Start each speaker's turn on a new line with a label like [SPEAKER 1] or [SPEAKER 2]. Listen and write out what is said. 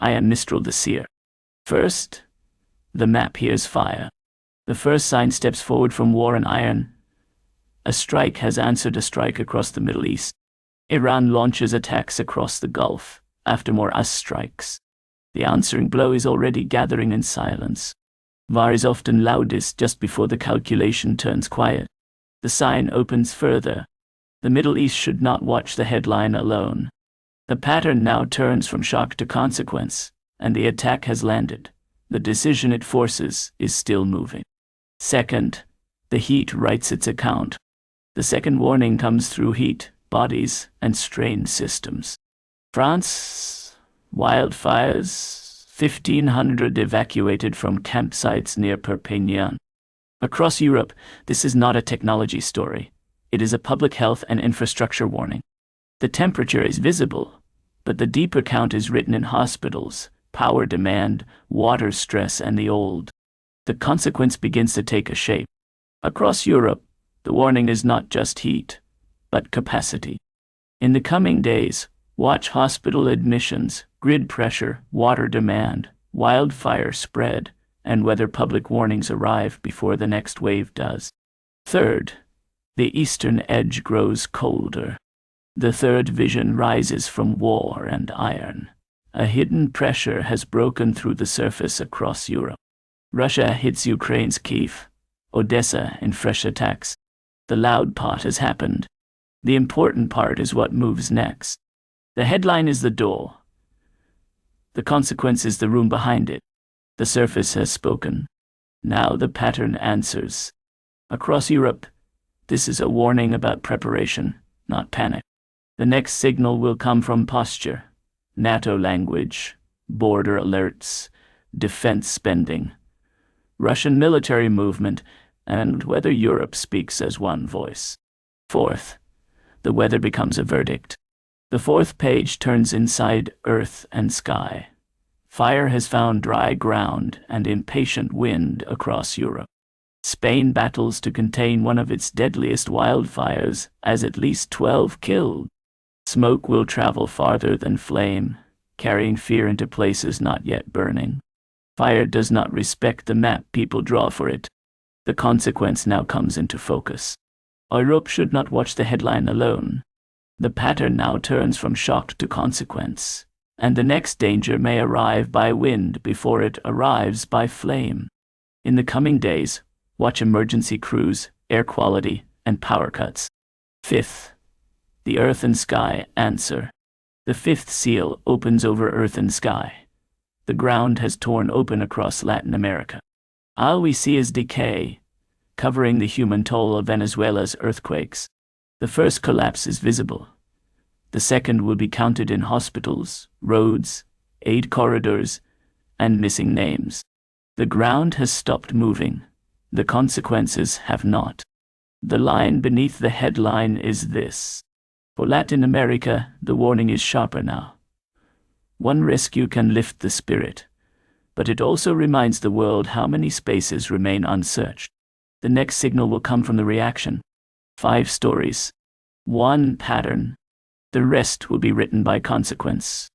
[SPEAKER 1] I am Mistral the Seer. First, the map hears fire. The first sign steps forward from war and iron. A strike has answered a strike across the Middle East. Iran launches attacks across the Gulf after more US strikes. The answering blow is already gathering in silence. VAR is often loudest just before the calculation turns quiet. The sign opens further. The Middle East should not watch the headline alone. The pattern now turns from shock to consequence, and the attack has landed. The decision it forces is still moving. Second, the heat writes its account. The second warning comes through heat, bodies, and strained systems. France, wildfires, 1,500 evacuated from campsites near Perpignan. Across Europe, this is not a technology story. It is a public health and infrastructure warning. The temperature is visible, but the deeper count is written in hospitals, power demand, water stress, and the old. The consequence begins to take a shape. Across Europe, the warning is not just heat, but capacity. In the coming days, watch hospital admissions, grid pressure, water demand, wildfire spread, and whether public warnings arrive before the next wave does. Third, the eastern edge grows colder. The third vision rises from war and iron. A hidden pressure has broken through the surface across Europe. Russia hits Ukraine's Kyiv, Odessa in fresh attacks. The loud part has happened. The important part is what moves next. The headline is the door. The consequence is the room behind it. The surface has spoken. Now the pattern answers. Across Europe, this is a warning about preparation, not panic. The next signal will come from posture, NATO language, border alerts, defense spending, Russian military movement, and whether Europe speaks as one voice. Fourth, the weather becomes a verdict. The fourth page turns inside earth and sky. Fire has found dry ground and impatient wind across Europe. Spain battles to contain one of its deadliest wildfires, as at least 12 killed. Smoke will travel farther than flame, carrying fear into places not yet burning. Fire does not respect the map people draw for it. The consequence now comes into focus. Europe should not watch the headline alone. The pattern now turns from shock to consequence, and the next danger may arrive by wind before it arrives by flame. In the coming days, watch emergency crews, air quality, and power cuts. Fifth, the earth and sky answer. The fifth seal opens over earth and sky. The ground has torn open across Latin America. All we see is decay, covering the human toll of Venezuela's earthquakes. The first collapse is visible. The second will be counted in hospitals, roads, aid corridors, and missing names. The ground has stopped moving. The consequences have not. The line beneath the headline is this. For Latin America, the warning is sharper now. One rescue can lift the spirit, but it also reminds the world how many spaces remain unsearched. The next signal will come from the reaction. 5 stories. 1 pattern. The rest will be written by consequence.